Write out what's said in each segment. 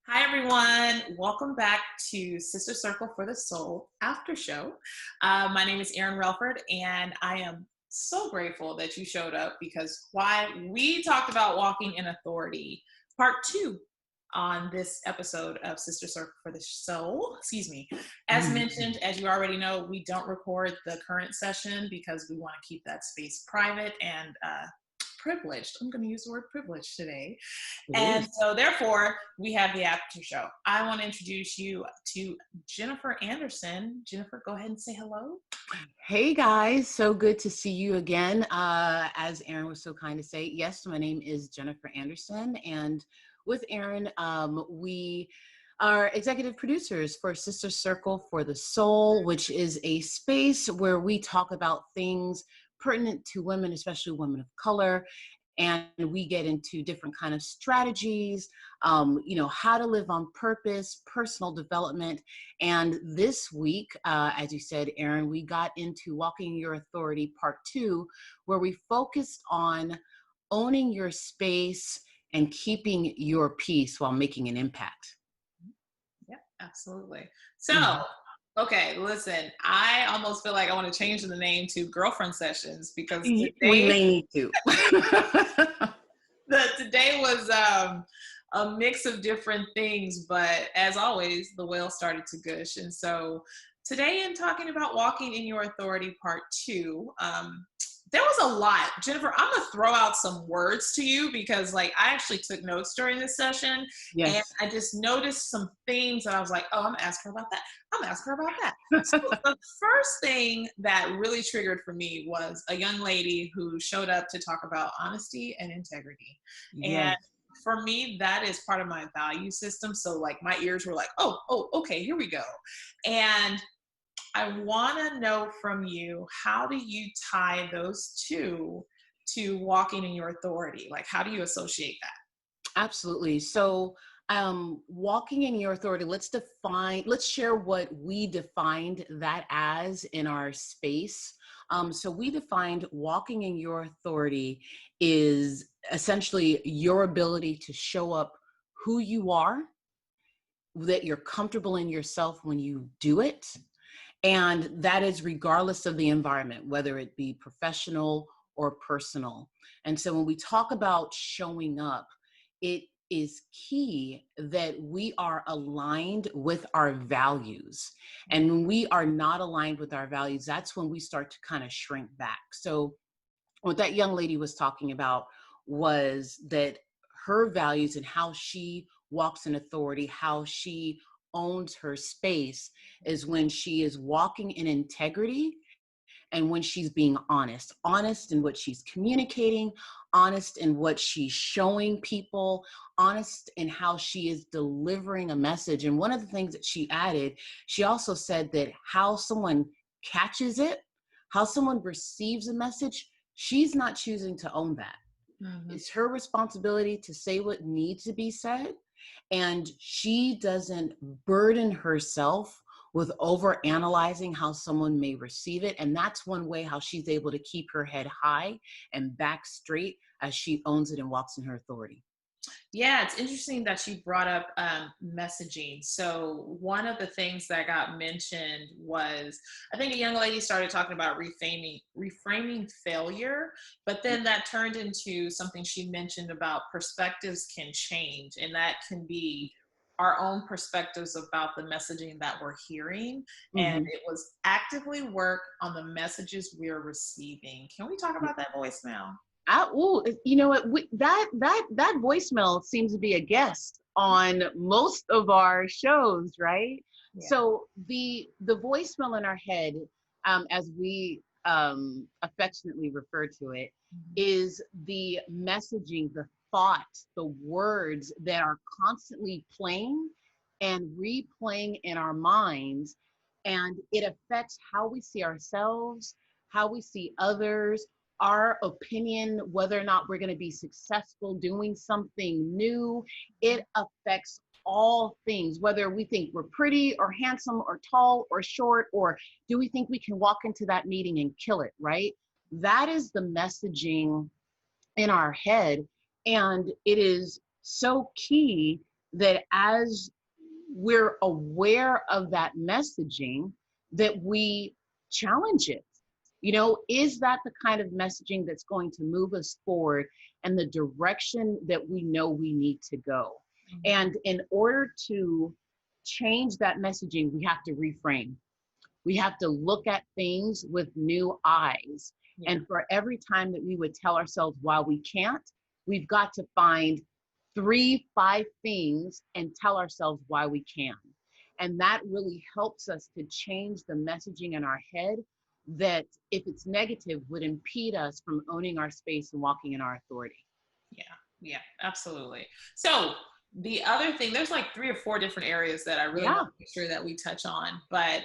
Hi, everyone. Welcome back to Sister Circle for the Soul After Show. My name is Erin Relford, and I am so grateful that you showed up because why we talked about walking in authority, part two on this episode of Sister Circle for the Soul. Excuse me. As mentioned, as you already know, we don't record the current session because we want to keep that space private and privileged. I'm going to use the word privileged today. And so, therefore, we have the after show. I want to introduce you to Jennifer Anderson. Jennifer, go ahead and say hello. Hey guys, so good to see you again. As Erin was so kind to say, yes, my name is Jennifer Anderson, and with Erin, we are executive producers for Sister Circle for the Soul, which is a space where we talk about things pertinent to women, especially women of color, and we get into different kind of strategies, how to live on purpose, personal development. And this week, as you said, Erin, we got into Walking Your Authority Part 2, where we focused on owning your space and keeping your peace while making an impact. Yeah, absolutely. So, okay, listen, I almost feel like I want to change the name to Girlfriend Sessions because We today, may need to. today was a mix of different things, but as always, the whale started to gush. And so today, in talking about walking in your authority, part two, there was a lot. Jennifer, I'm gonna throw out some words to you because like I actually took notes during this session and Yes. I just noticed some themes that I was like, oh, I'm asking her about that. I'm asking her about that. So the first thing that really triggered for me was a young lady who showed up to talk about honesty and integrity. And Yes. for me, that is part of my value system. So like my ears were like, oh, okay, here we go. And I want to know from you, how do you tie those two to walking in your authority? Like, how do you associate that? Absolutely. So, walking in your authority, let's share what we defined that as in our space. So, we defined walking in your authority is essentially your ability to show up who you are, that you're comfortable in yourself when you do it. And that is regardless of the environment, whether it be professional or personal. And so when we talk about showing up, it is key that we are aligned with our values. And when we are not aligned with our values, that's when we start to kind of shrink back. So what that young lady was talking about was that her values and how she walks in authority, how she owns her space is when she is walking in integrity and when she's being honest in what she's communicating, honest in what she's showing people, honest in how she is delivering a message. And one of the things that she added, she also said that how someone catches it, how someone receives a message, she's not choosing to own that. Mm-hmm. It's her responsibility to say what needs to be said. And she doesn't burden herself with over analyzing how someone may receive it. And that's one way how she's able to keep her head high and back straight as she owns it and walks in her authority. Yeah, it's interesting that you brought up messaging. So one of the things that got mentioned was, I think a young lady started talking about reframing failure, but then that turned into something she mentioned about perspectives can change, and that can be our own perspectives about the messaging that we're hearing. And Mm-hmm. it was actively work on the messages we're receiving. Can we talk about that voicemail? You know what? That voicemail seems to be a guest on most of our shows, right? Yeah. So the voicemail in our head, as we affectionately refer to it, Mhm. is the messaging, the thoughts, the words that are constantly playing and replaying in our minds, and it affects how we see ourselves, how we see others, our opinion, whether or not we're going to be successful doing something new. It affects all things, whether we think we're pretty or handsome or tall or short, or do we think we can walk into that meeting and kill it, right? That is the messaging in our head. And it is so key that as we're aware of that messaging, that we challenge it. You know, is that the kind of messaging that's going to move us forward and the direction that we know we need to go? Mhm. And in order to change that messaging, we have to reframe. We have to look at things with new eyes. Yeah. And for every time that we would tell ourselves why we can't, we've got to find 3, 5 things and tell ourselves why we can. And that really helps us to change the messaging in our head that, if it's negative, would impede us from owning our space and walking in our authority. Yeah, yeah, absolutely. So the other thing, there's like 3 or 4 different areas that I really Yeah. want to make sure that we touch on, but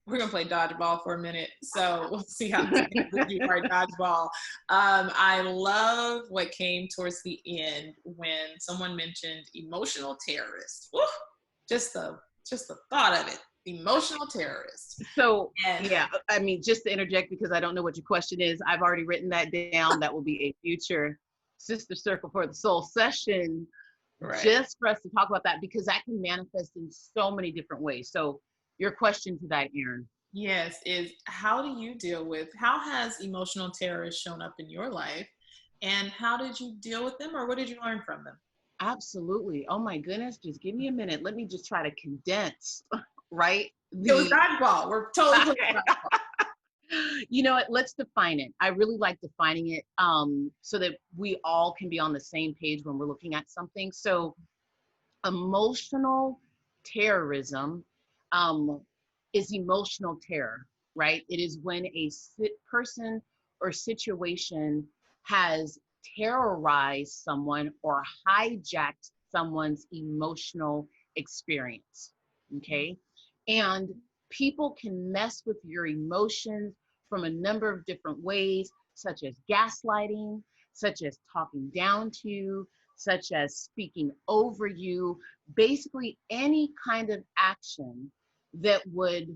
we're gonna play dodgeball for a minute, so we'll see how we do our dodgeball. I love what came towards the end when someone mentioned emotional terrorist. Woo! Just the just the thought of it, emotional terrorist. So, And yeah, I mean, just to interject, because I don't know what your question is, I've already written that down. That will be a future Sister Circle for the Soul session, right. just for us to talk about that, because that can manifest in so many different ways. So, your question to that, Erin. Yes, is how do you deal with how has emotional terrorists shown up in your life and how did you deal with them or what did you learn from them? Absolutely. Oh my goodness, just give me a minute. Let me just try to condense, right? It was The dodgeball. We're totally playing dodgeball. you know what, let's define it. I really like defining it, so that we all can be on the same page when we're looking at something. So emotional terrorism, um, is emotional terror, right? It is when a person or situation has terrorized someone or hijacked someone's emotional experience. Okay. And people can mess with your emotions from a number of different ways, such as gaslighting, such as talking down to you, such as speaking over you, basically any kind of action that would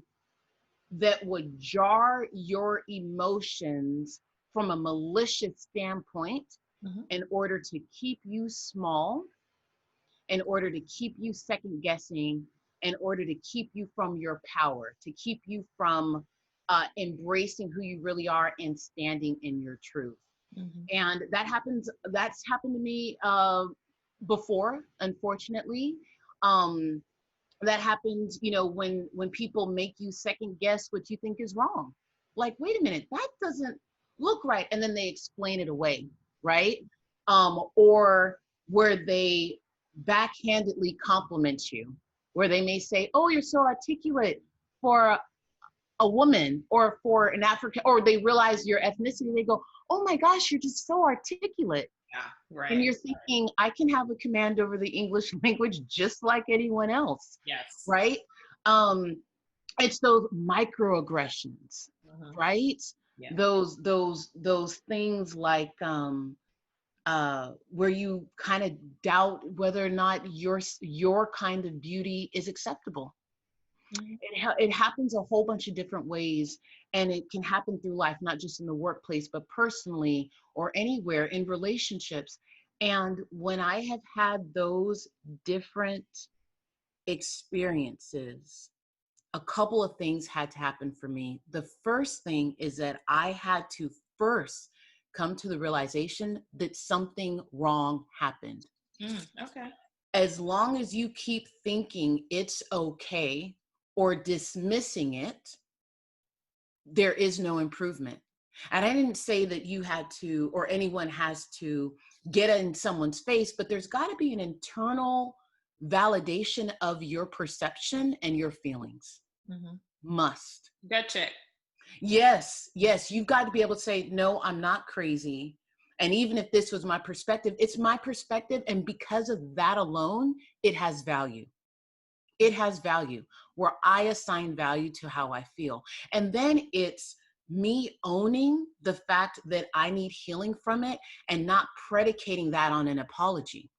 jar your emotions from a malicious standpoint, Mhm. in order to keep you small, in order to keep you second guessing, in order to keep you from your power, to keep you from embracing who you really are and standing in your truth. Mhm. And that's happened to me before, unfortunately. um that happens, you know, when people make you second guess what you think is wrong. Like, wait a minute, that doesn't look right, and then they explain it away, right? Or where they backhandedly compliment you, where they may say, oh, you're so articulate for a woman, or for an African, or they realize your ethnicity, they go, oh my gosh, you're just so articulate. Yeah, And right. you're thinking, I can have a command over the English language just like anyone else, Yes. right? Um, it's those microaggressions, Mhm. right? Yeah. Those things like, where you kind of doubt whether or not your kind of beauty is acceptable. Mhm. It happens a whole bunch of different ways, and it can happen through life, not just in the workplace, but personally or anywhere in relationships. And when I have had those different experiences, a couple of things had to happen for me. The first thing is that I had to first come to the realization that something wrong happened. Okay. As long as you keep thinking it's okay or dismissing it, there is no improvement. And I didn't say that you had to, or anyone has to, get in someone's face, but there's got to be an internal validation of your perception and your feelings. Mhm. Must. Gut check. Yes, yes, you've got to be able to say, no, I'm not crazy. And even if this was my perspective, it's my perspective. And because of that alone, it has value. It has value, where I assign value to how I feel. And then it's me owning the fact that I need healing from it and not predicating that on an apology.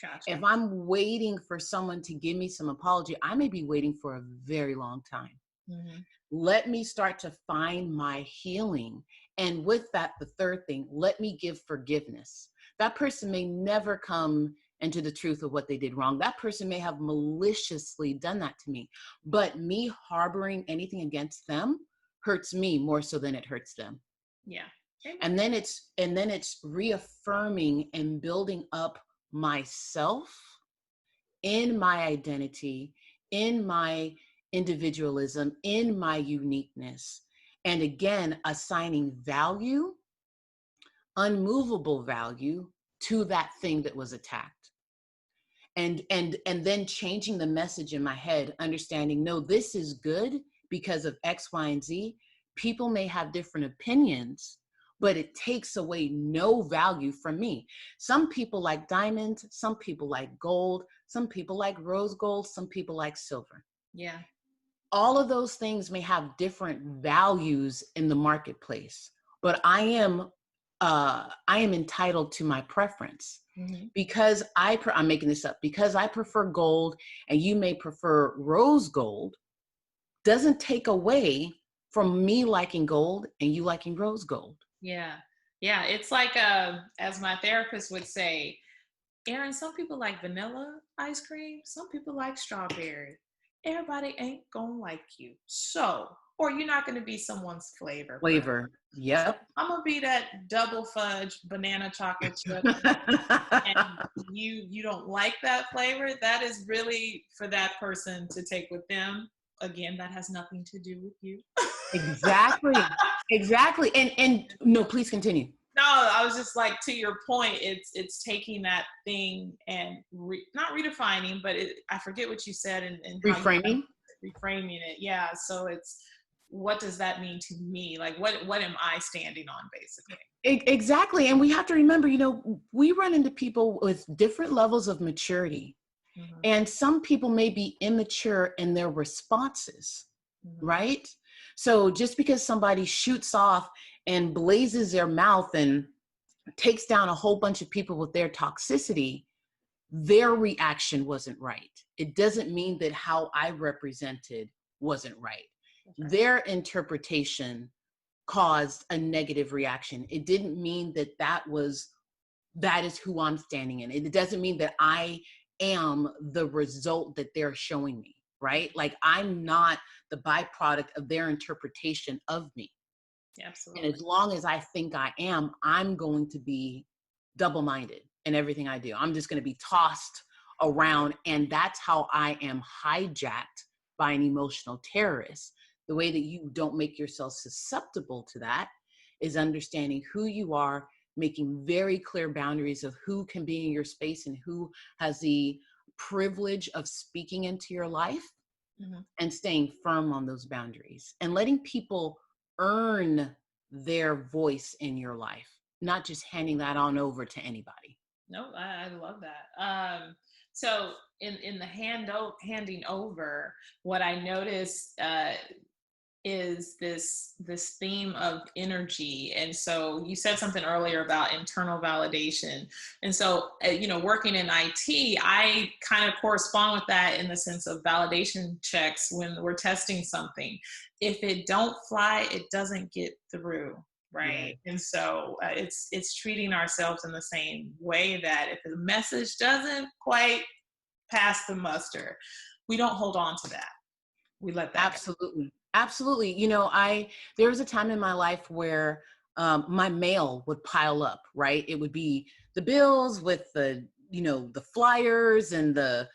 If Gotcha. I'm waiting for someone to give me some apology, I may be waiting for a very long time. Mhm. Let me start to find my healing. And with that, the third thing, let me give forgiveness. That person may never come and to the truth of what they did wrong. That person may have maliciously done that to me, but me harboring anything against them hurts me more so than it hurts them. Yeah. And then it's reaffirming and building up myself in my identity, in my individualism, in my uniqueness. And again, assigning value, unmovable value, to that thing that was attacked. And then changing the message in my head, understanding, no, this is good because of X, Y, and Z. People may have different opinions, but it takes away no value from me. Some people like diamonds, some people like gold, some people like rose gold, some people like silver. Yeah. All of those things may have different values in the marketplace, but I am entitled to my preference. Mm-hmm. Because I'm making this up, because I prefer gold and you may prefer rose gold, doesn't take away from me liking gold and you liking rose gold. Yeah. Yeah. It's like, as my therapist would say, Erin, some people like vanilla ice cream. Some people like strawberry. Everybody ain't gonna like you. So, or you're not gonna be someone's flavor. Flavor. Yep. I'm gonna be that double fudge banana chocolate chip. And you don't like that flavor. That is really for that person to take with them. Again, that has nothing to do with you. Exactly. Exactly. And no, please continue. No, I was just like, to your point, it's taking that thing and not redefining, but I forget what you said, and Reframing. Reframing it. Yeah. So it's, what does that mean to me? Like, what am I standing on, basically? Exactly. And we have to remember, we run into people with different levels of maturity. Mm-hmm. And some people may be immature in their responses, mm-hmm. right? So just because somebody shoots off and blazes their mouth and takes down a whole bunch of people with their toxicity, their reaction wasn't right. It doesn't mean that how I represented wasn't right. Okay. Their interpretation caused a negative reaction. It didn't mean that is who I'm standing in. It doesn't mean that I am the result that they're showing me, right? Like, I'm not the byproduct of their interpretation of me. Absolutely. And as long as I think I am, I'm going to be double-minded in everything I do. I'm just going to be tossed around. And that's how I am hijacked by an emotional terrorist. The way that you don't make yourself susceptible to that is understanding who you are, making very clear boundaries of who can be in your space and who has the privilege of speaking into your life, mm-hmm. and staying firm on those boundaries and letting people earn their voice in your life, not just handing that on over to anybody. No, I love that. So in the handing over, what I notice is this theme of energy. And so you said something earlier about internal validation. And so, working in IT, I kind of correspond with that in the sense of validation checks when we're testing something. If it don't fly, it doesn't get through. Right. Yeah. And so it's treating ourselves in the same way, that if the message doesn't quite pass the muster, we don't hold on to that. We let that Absolutely. Go. Absolutely. There was a time in my life where my mail would pile up, right? It would be the bills with the flyers and the,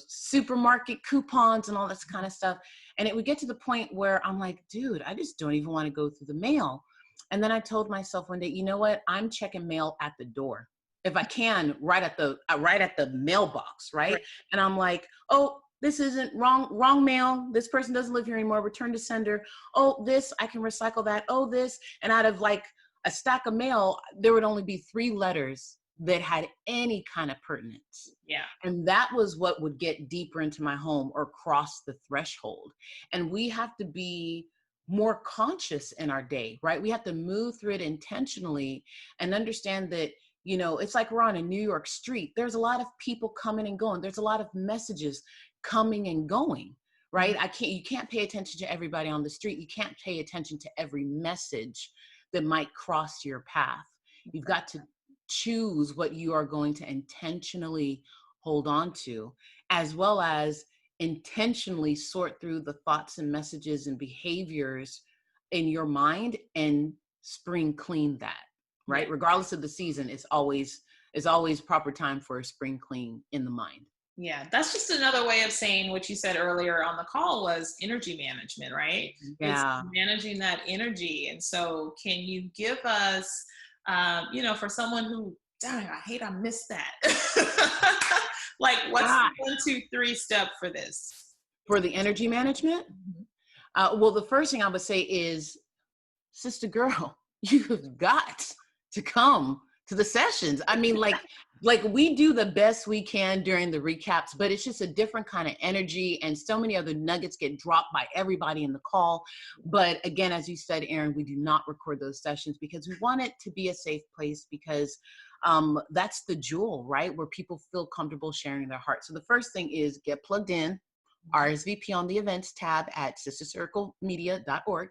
supermarket coupons and all this kind of stuff. And it would get to the point where I'm like, dude, I just don't even want to go through the mail. And then I told myself one day, you know what? I'm checking mail at the door. If I can, right at the mailbox, right? And I'm like, oh, this isn't wrong mail. This person doesn't live here anymore. Return to sender. Oh, this, I can recycle that. Oh, this. And out of like a stack of mail, there would only be 3 letters that had any kind of pertinence. Yeah. And that was what would get deeper into my home or cross the threshold. And we have to be more conscious in our day, right? We have to move through it intentionally and understand that, it's like we're on a New York street. There's a lot of people coming and going. There's a lot of messages coming and going, right? You can't pay attention to everybody on the street. You can't pay attention to every message that might cross your path. You've got to choose what you are going to intentionally hold on to, as well as intentionally sort through the thoughts and messages and behaviors in your mind and spring clean that, right? Yeah. Regardless of the season, it's always proper time for a spring clean in the mind. Yeah, that's just another way of saying what you said earlier on the call was energy management, right? It's Yeah. managing that energy. And so, can you give us, for someone who, dang, I hate I missed that. Like, what's the Ah, 1, 2, 3 step for this? for the energy management, Mhm. well, the first thing I would say is, sister girl, you've got to come to the sessions. I mean, like we do the best we can during the recaps, but it's just a different kind of energy, and so many other nuggets get dropped by everybody in the call. But again, as you said, Aaron, we do not record those sessions because we want it to be a safe place, because that's the jewel, right? Where people feel comfortable sharing their heart. So the first thing is get plugged in, RSVP on the events tab at sistercirclemedia.org.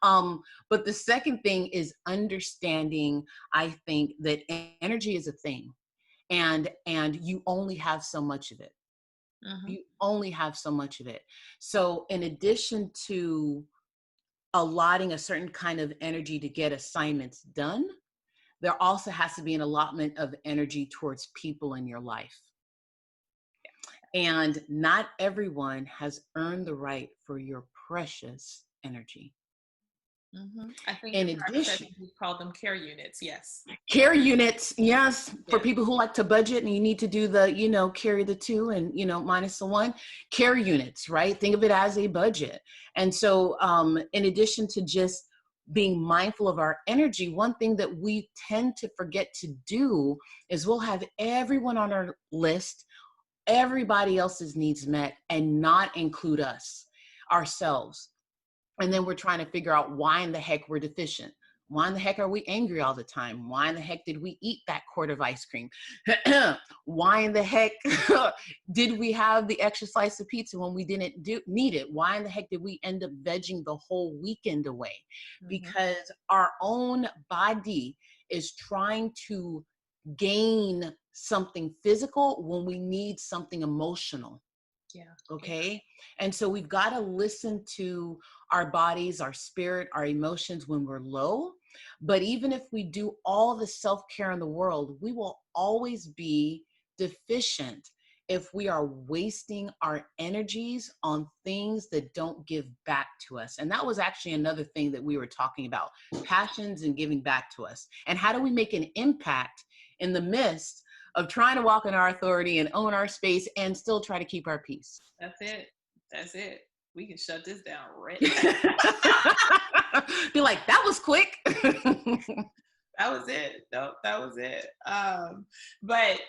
But the second thing is understanding, I think, that energy is a thing, and you only have so much of it. Mhm. You only have so much of it. So in addition to allotting a certain kind of energy to get assignments done, there also has to be an allotment of energy towards people in your life. And not everyone has earned the right for your precious energy. I think In in private addition, sessions we call them care units. Yes. care units, yes, for Yeah. people who like to budget and you need to do the, carry the two and, minus the one, care units, right? Think of it as a budget. And so, in addition to just being mindful of our energy, one thing that we tend to forget to do is we'll have everyone on our list, everybody else's needs met, and not include ourselves. And then we're trying to figure out why in the heck we're deficient. Why in the heck are we angry all the time? Why in the heck did we eat that quart of ice cream? Why in the heck did we have the extra slice of pizza when we didn't need it? Why in the heck did we end up vegging the whole weekend away? Mhm. Because our own body is trying to gain something physical when we need something emotional. Yeah. Yeah. Okay. And so we've got to listen to our bodies, our spirit, our emotions when we're low. But even if we do all the self care in the world, we will always be deficient if we are wasting our energies on things that don't give back to us. And that was actually another thing that we were talking about, passions and giving back to us. And how do we make an impact in the midst of trying to walk in our authority and own our space and still try to keep our peace? That's it. That's it. We can shut this down right Be now. like, that was quick. That was it. Nope, that was it. But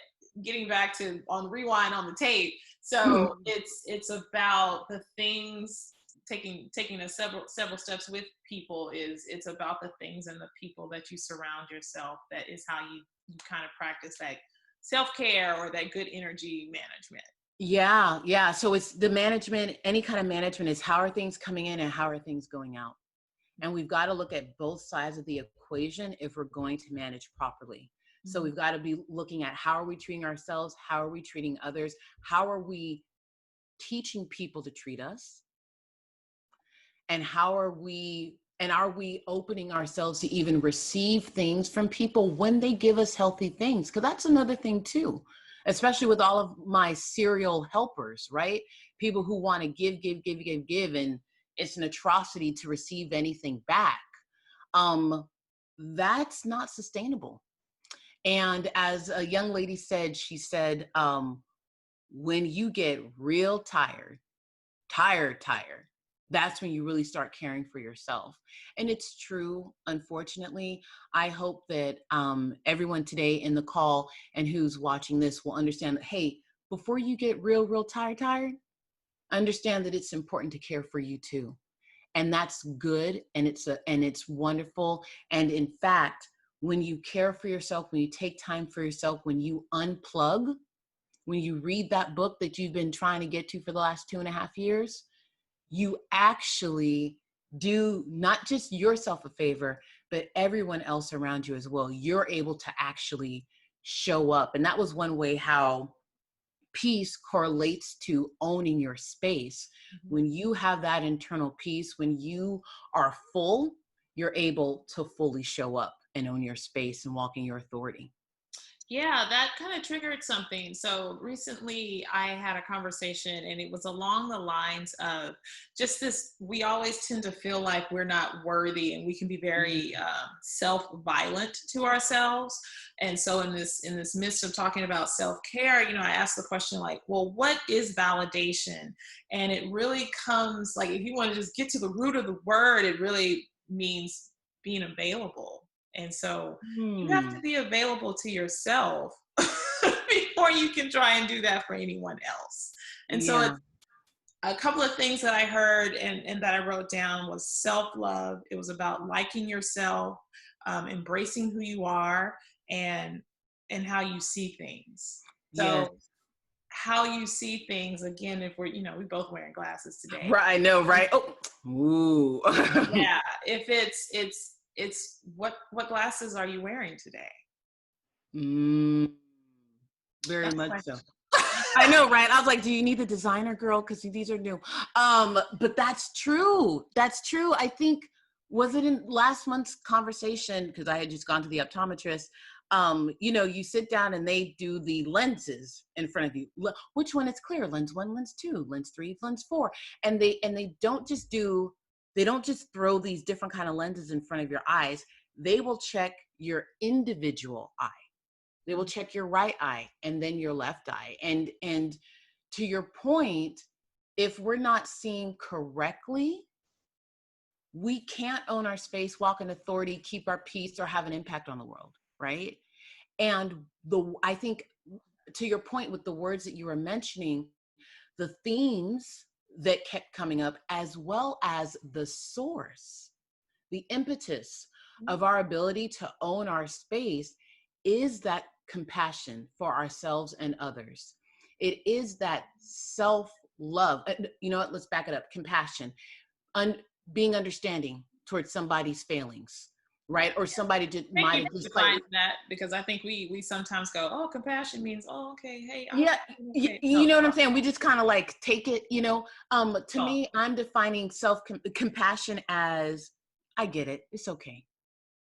getting back to on rewind on the tape, so it's about the things taking a several steps with people is it's about the things and the people that you surround yourself. That is how you kind of practice that self-care or that good energy management. Yeah, yeah. So it's the management, any kind of management is how are things coming in and how are things going out? And we've got to look at both sides of the equation if we're going to manage properly. So Mhm. we've got to be looking at how are we treating ourselves? How are we treating others? How are we teaching people to treat us? And are we opening ourselves to even receive things from people when they give us healthy things? Because that's another thing too, especially with all of my serial helpers, right? People who want to give, and it's an atrocity to receive anything back. um that's not sustainable. And as a young lady said, she said, when you get real tired, that's when you really start caring for yourself. And it's true, unfortunately. I hope that everyone today in the call and who's watching this will understand that, hey, before you get real tired, understand that it's important to care for you too. And that's good, and it's wonderful. And in fact, when you care for yourself, when you take time for yourself, when you unplug, when you read that book that you've been trying to get to for the last 2.5 years, you actually do not just yourself a favor, but everyone else around you as well. You're able to actually show up. And that was one way how peace correlates to owning your space. Mhm. When you have that internal peace, when you are full, you're able to fully show up and own your space and walk in your authority. Yeah, that kind of triggered something. So recently I had a conversation and it was along the lines of just this, we always tend to feel like we're not worthy and we can be very self-violent to ourselves. And so in this midst of talking about self-care, I asked the question like, well, what is validation? And it really comes like, if you want to just get to the root of the word, it really means being available. And so you have to Hmm. be available to yourself before you can try and do that for anyone else. And so it's Yeah. a couple of things that I heard and that I wrote down was self-love. It was about liking yourself, embracing who you are, and how you see things. Yes. So how you see things, again, if we both wearing glasses today. Right. I know. Right. Oh. Ooh. Yeah, if it's what glasses are you wearing today? mm, very That's the much so. question. I know, right? I was like, do you need the designer, girl? Because these are new. But that's true. That's true. I think, was it in last month's conversation? Because I had just gone to the optometrist. You sit down and they do the lenses in front of you. Which one is clear? Lens one, lens two, lens three, lens four. And they don't just throw these different kind of lenses in front of your eyes. They will check your individual eye. They will check your right eye and then your left eye. And to your point, if we're not seeing correctly, we can't own our space, walk in authority, keep our peace, or have an impact on the world, right? And I think, to your point with the words that you were mentioning, the themes that kept coming up, as well as the source, the impetus of our ability to own our space, is that compassion for ourselves and others. It is that self love. You know what? Let's back it up. Compassion, being understanding towards somebody's failings, right? Or somebody Thank might you have for just defining slightly. that because I think we sometimes go, oh, compassion means, oh, okay, hey, I'm Yeah, okay. you No, know what I'm saying? We just kind of like take it, to no. me, I'm defining self compassion as, I get it. It's okay.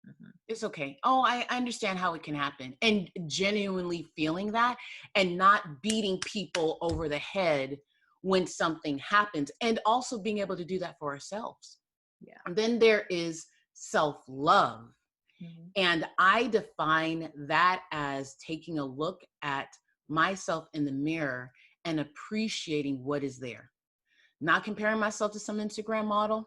Mhm. It's okay. Oh, I understand how it can happen. And genuinely feeling that and not beating people over the head when something happens. And also being able to do that for ourselves. Yeah. And then there is self love. Mhm. And I define that as taking a look at myself in the mirror and appreciating what is there. Not comparing myself to some Instagram model,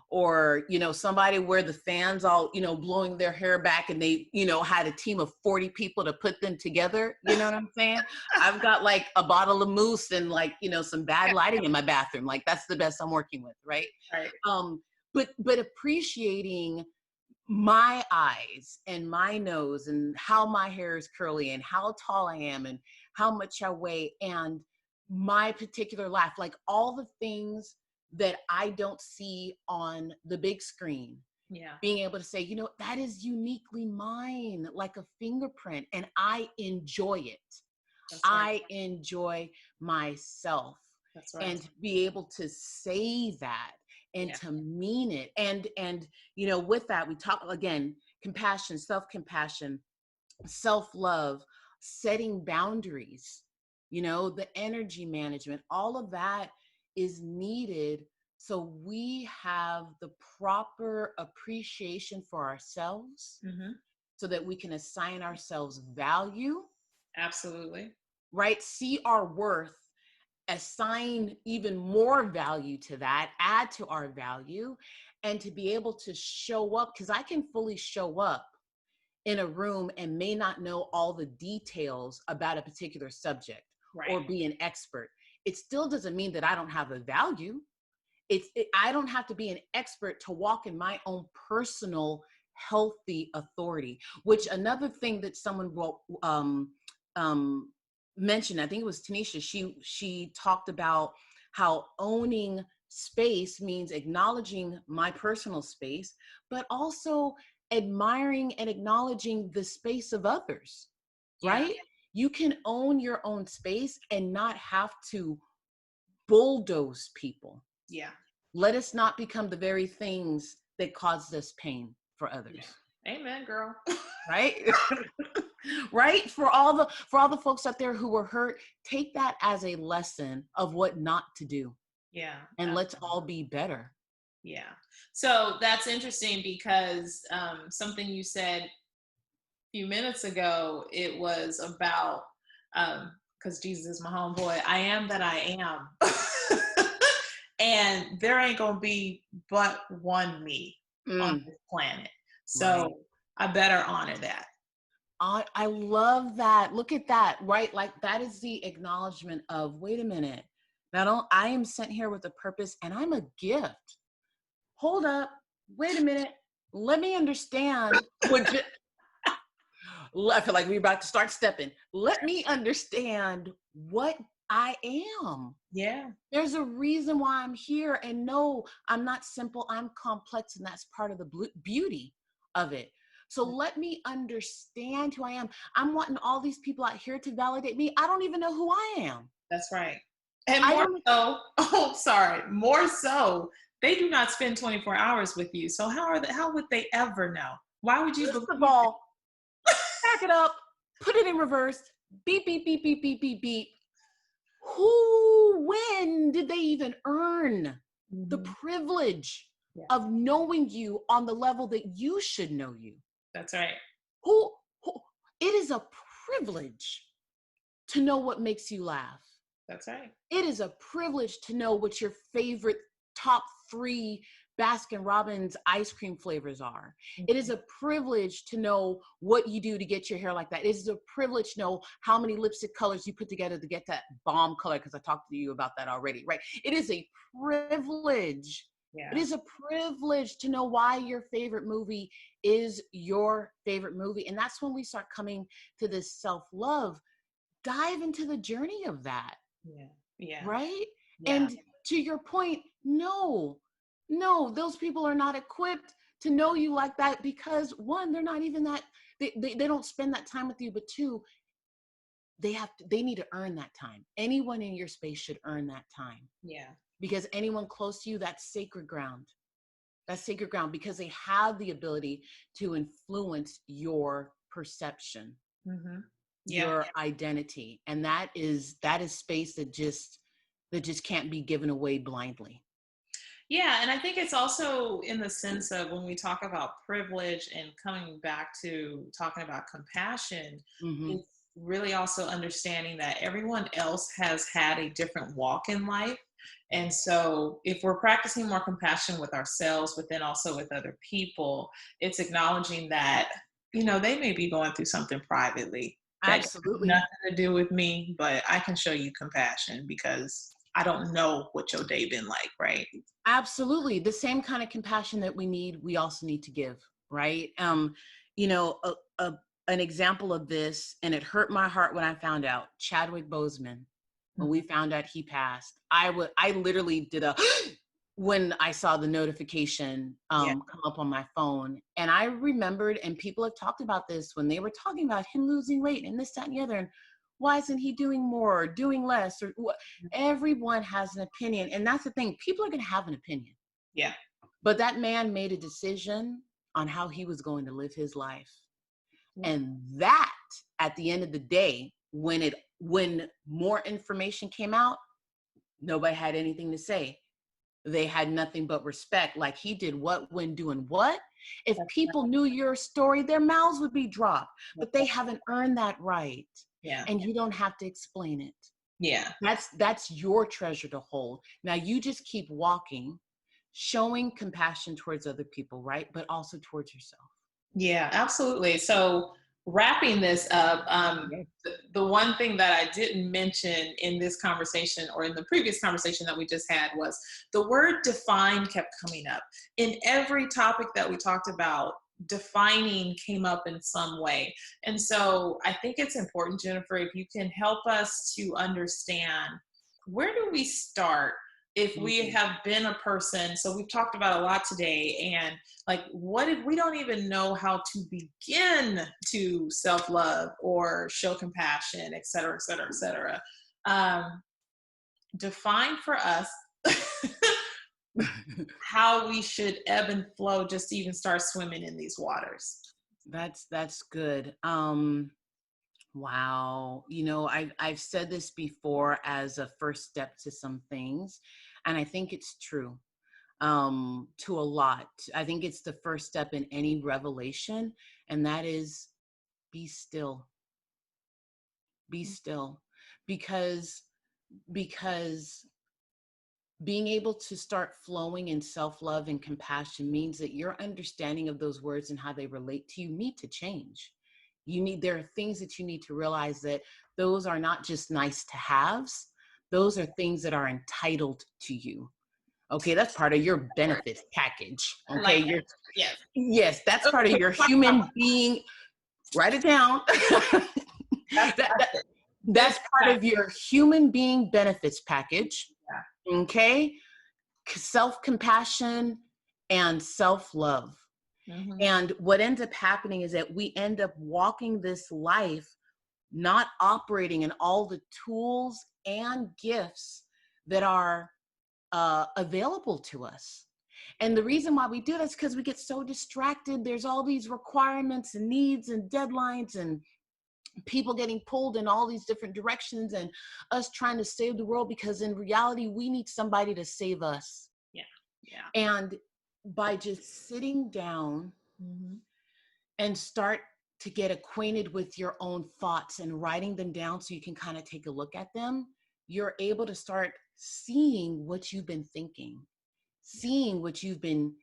or somebody where the fans all blowing their hair back and they had a team of 40 people to put them together. You know what I'm saying? I've got like a bottle of mousse and like some bad lighting in my bathroom. Like, that's the best I'm working with, right? Right. But appreciating my eyes and my nose and how my hair is curly and how tall I am and how much I weigh and my particular laugh, like all the things that I don't see on the big screen, Yeah. being able to say, that is uniquely mine, like a fingerprint, and I enjoy it. That's right. I enjoy myself. That's right. And to be able to say that and Yeah. to mean it. And with that, we talk again, compassion, self-compassion, self-love, setting boundaries, the energy management, all of that is needed so we have the proper appreciation for ourselves Hmm. so that we can assign ourselves value, Absolutely. right? See our worth, assign even more value to that, add to our value, and to be able to show up, because I can fully show up in a room and may not know all the details about a particular subject Right. or be an expert. It still doesn't mean that I don't have a value. I don't have to be an expert to walk in my own personal healthy authority. Which another thing that someone will mentioned, I think it was Tanisha. She talked about how owning space means acknowledging my personal space, but also admiring and acknowledging the space of others, Yeah. right? You can own your own space and not have to bulldoze people. Yeah. Let us not become the very things that caused us pain for Yeah. others. Amen, girl. Right? Right? For all the folks out there who were hurt, take that as a lesson of what not to do. Yeah. And let's all be better. Yeah. So that's interesting because something you said a few minutes ago, it was about, because Jesus is my homeboy, I am that I am. And there ain't going to be but one me on this planet. So Right. I better honor that. I love that. Look at that, right? Like that is the acknowledgement of, wait a minute. I am sent here with a purpose and I'm a gift. Hold up. Wait a minute. Let me understand what I feel like we're about to start stepping. Let me understand what I am. Yeah. There's a reason why I'm here. And no, I'm not simple. I'm complex. And that's part of the beauty of it. So let me understand who I am. I'm wanting all these people out here to validate me. I don't even know who I am. That's right. And more so, oh, sorry, more so, they do not spend 24 hours with you. So how would they ever know? Why would you First believe of all, back it up, put it in reverse, beep, beep, beep, beep, beep, beep, beep. When did they even earn the privilege of knowing you on the level that you should know you? That's right. Who it is a privilege to know what makes you laugh. That's right. It is a privilege to know what your favorite top 3 Baskin Robbins ice cream flavors are. It is a privilege to know what you do to get your hair like that. It is a privilege to know how many lipstick colors you put together to get that bomb color, because I talked to you about that already, right? It is a privilege. Yeah. It is a privilege to know why your favorite movie is your favorite movie. And that's when we start coming to this self-love. Dive into the journey of that. Yeah. Yeah. Right? Yeah. And to your point, no, those people are not equipped to know you like that, because one, they're not even that, they don't spend that time with you, but two, they need to earn that time. Anyone in your space should earn that time. Yeah. Because anyone close to you, that's sacred ground. That's sacred ground, because they have the ability to influence your perception, your identity. And that is space that just can't be given away blindly. Yeah, and I think it's also in the sense of when we talk about privilege and coming back to talking about compassion, it's really also understanding that everyone else has had a different walk in life. And so if we're practicing more compassion with ourselves, but then also with other people, it's acknowledging that, they may be going through something privately. That has Absolutely. nothing to do with me, but I can show you compassion because I don't know what your day been like, right? Absolutely. The same kind of compassion that we need, we also need to give, right? An example of this, and it hurt my heart when I found out, Chadwick Boseman, when we found out he passed, I literally did when I saw the notification come up on my phone. And I remembered, and people have talked about this when they were talking about him losing weight and this, that, and the other. And why isn't he doing more or doing less? Or what? Everyone has an opinion. And that's the thing. People are going to have an opinion. Yeah. But that man made a decision on how he was going to live his life. And that, at the end of the day, when more information came out, nobody had anything to say. They had nothing but respect. Like, he did what when doing what? If people knew your story, their mouths would be dropped. But they haven't earned that right. Yeah. And you don't have to explain it. Yeah. That's your treasure to hold. Now you just keep walking, showing compassion towards other people, right? But also towards yourself. Yeah, absolutely. So wrapping this up, the one thing that I didn't mention in this conversation or in the previous conversation that we just had was the word define kept coming up. In every topic that we talked about, defining came up in some way. And so I think it's important, Jennifer, if you can help us to understand, where do we start if we Mhm. have been a person, so we've talked about a lot today, and like, what if we don't even know how to begin to self-love or show compassion, et cetera, et cetera, et cetera. Um, define for us how we should ebb and flow just to even start swimming in these waters. That's good. Wow. I've said this before as a first step to some things, and I think it's true. To a lot. I think it's the first step in any revelation, and that is be still. Be still. Because because being able to start flowing in self-love and compassion means that your understanding of those words and how they relate to you need to change. There are things that you need to realize that those are not just nice to haves, those are things that are entitled to you. Okay, that's part of your benefits package. I Okay, like that. Yes. yes, that's part of your human being. Write it down. That's that, that, it. that's part of your human being benefits package. Yeah. Okay, self-compassion and self-love. Mhm. And what ends up happening is that we end up walking this life not operating in all the tools and gifts that are available to us. And the reason why we do this is because we get so distracted. There's all these requirements and needs and deadlines and people getting pulled in all these different directions and us trying to save the world, because in reality, we need somebody to save us. Yeah. Yeah. And by just sitting down Mhm. and start to get acquainted with your own thoughts and writing them down so you can kind of take a look at them, you're able to start seeing what you've been thinking, seeing what you've been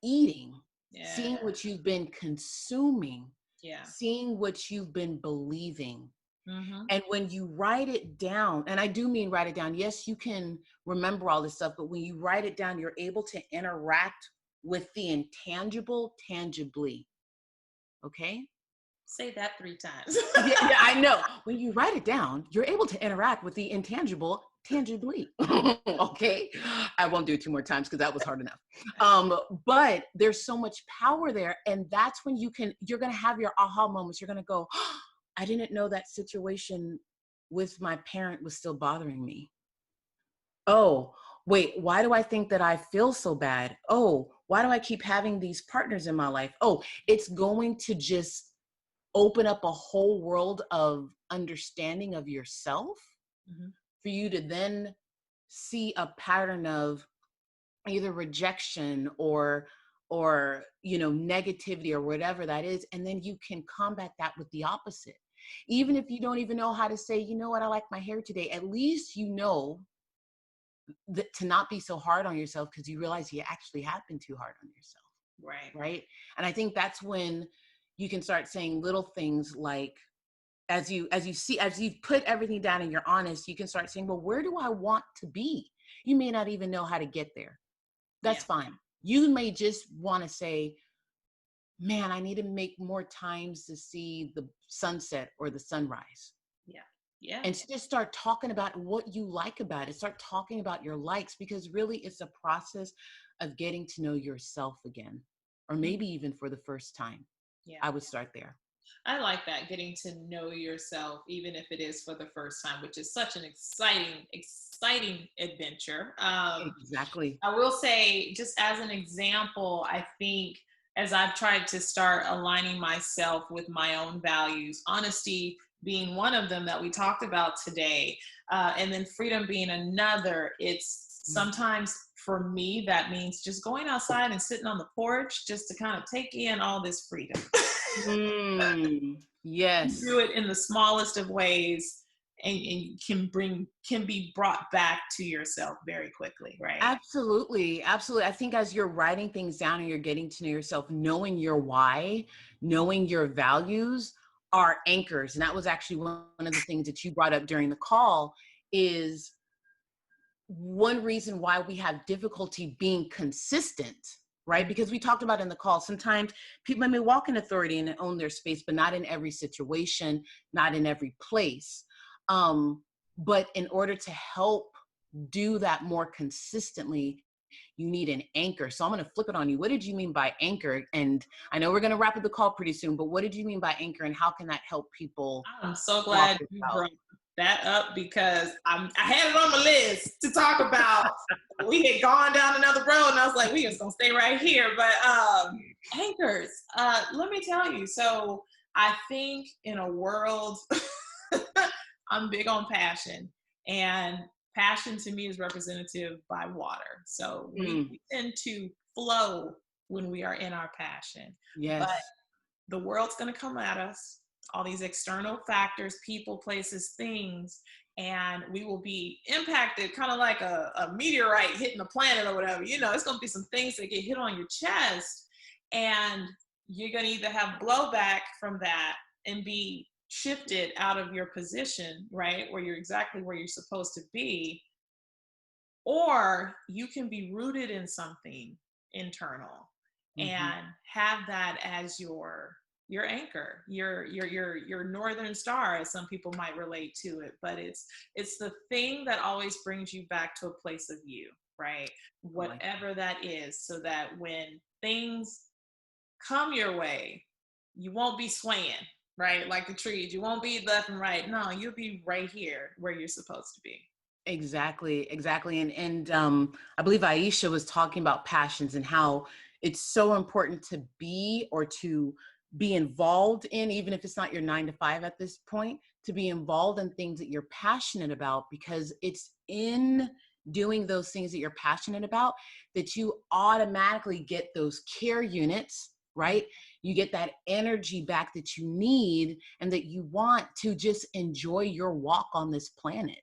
eating, Yeah. seeing what you've been consuming, Yeah. seeing what you've been believing. Mhm. And when you write it down, and I do mean write it down, yes, you can remember all this stuff, but when you write it down, you're able to interact with the intangible tangibly. Okay? Say that 3 times. Yeah, I know. When you write it down, you're able to interact with the intangible tangibly. Okay. I won't do it 2 more times because that was hard enough. But there's so much power there. And that's when you're going to have your aha moments. You're going to go, oh, I didn't know that situation with my parent was still bothering me. Oh, wait, why do I think that I feel so bad? Oh, why do I keep having these partners in my life? Oh, it's going to just open up a whole world of understanding of yourself Mhm. for you to then see a pattern of either rejection or negativity or whatever that is, and then you can combat that with the opposite. Even if you don't even know how to say, you know what, I like my hair today, at least you know that to not be so hard on yourself, because you realize you actually have been too hard on yourself. Right. Right. And I think that's when you can start saying little things like, as you've put everything down and you're honest, you can start saying, well, where do I want to be? You may not even know how to get there. Yeah. That's fine. You may just want to say, man, I need to make more times to see the sunset or the sunrise. Yeah. Yeah. And just start talking about what you like about it. Start talking about your likes, because really it's a process of getting to know yourself again, or Mm. maybe even for the first time. Yeah. I would start there. I like that, getting to know yourself, even if it is for the first time, which is such an exciting, exciting adventure. Exactly. I will say, just as an example, I think as I've tried to start aligning myself with my own values, honesty being one of them that we talked about today, and then freedom being another, it's Mm. sometimes for me that means just going outside and sitting on the porch just to kind of take in all this freedom. Do Yes. it in the smallest of ways, and you can be brought back to yourself very quickly, right? Absolutely. Absolutely. I think as you're writing things down and you're getting to know yourself, knowing your why, knowing your values are anchors. And that was actually one of the things that you brought up during the call, is one reason why we have difficulty being consistent, right? Mhm. Because we talked about in the call, sometimes people may walk in authority and own their space, but not in every situation, not in every place. But in order to help do that more consistently, you need an anchor. So I'm going to flip it on you. What did you mean by anchor? And I know we're going to wrap up the call pretty soon, but what did you mean by anchor, and how can that help people I'm so walk glad this you out? brought that up because I had it on my list to talk about. We had gone down another road, and I was like, we just gonna stay right here. But anchors, let me tell you. So I think in a world, I'm big on passion, and passion to me is representative by water. So Mm, we tend to flow when we are in our passion, but yes. the world's going to come at us, all these external factors, people, places, things, and we will be impacted kind of like a meteorite hitting the planet or whatever. You know, it's going to be some things that get hit on your chest, and you're going to either have blowback from that and be shifted out of your position, right, where you're exactly where you're supposed to be, or you can be rooted in something internal Hmm. and have that as your anchor, your northern star, as some people might relate to it. But it's the thing that always brings you back to a place of you, right, I like whatever that is, so that when things come your way, you won't be swaying, right, like the trees. You won't be left and right. No, you'll be right here where you're supposed to be. exactly, exactly. And I believe Aisha was talking about passions and how it's so important to be, or to be involved in, even if it's not your 9 to 5 at this point, to be involved in things that you're passionate about, because it's in doing those things that you're passionate about that you automatically get those care units, right? You get that energy back that you need and that you want to just enjoy your walk on this planet.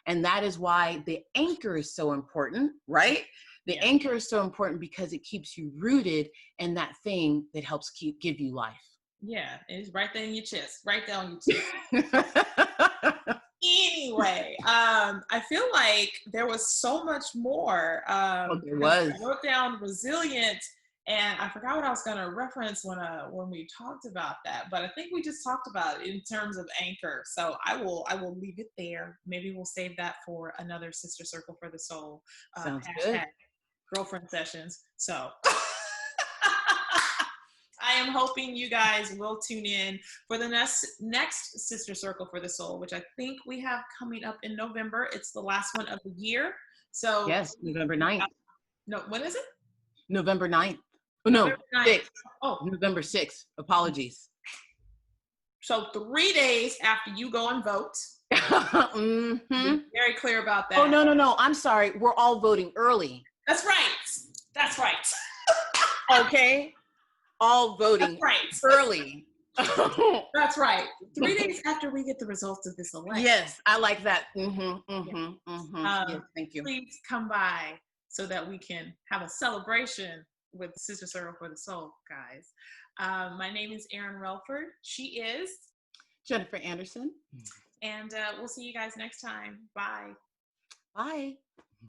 And that is why the anchor is so important, right? The Yeah. anchor is so important because it keeps you rooted in that thing that helps give you life. Yeah, it's right there in your chest, right there on your chest. Anyway, I feel like there was so much more Oh, there because was. I wrote down resilient, and I forgot what I was going to reference when we talked about that. But I think we just talked about it in terms of anchor. So I will leave it there. Maybe we'll save that for another Sister Circle for the Soul Sounds hashtag good. girlfriend sessions. So. I am hoping you guys will tune in for the next Sister Circle for the Soul, which I think we have coming up in November. It's the last one of the year. So Yes, November 9th. no, when is it? November 9th. Oh, November no, 9th. 6th. Oh, November 6th. Apologies. so 3 days after you go and vote. Hmm. Be very clear about Oh, that. no, no, no. I'm sorry. We're all voting early. That's right. That's right. Okay. All That's voting right. early. That's right. 3 days after we get the results of this election. Yes, I like that. Mm-hmm, Yeah. mm-hmm, mm-hmm. Yes, thank you. Please come by so that we can have a celebration with Sister Circle for the Soul, guys. My name is Erin Relford. She is. Jennifer Anderson. And we'll see you guys next time. Bye. Bye.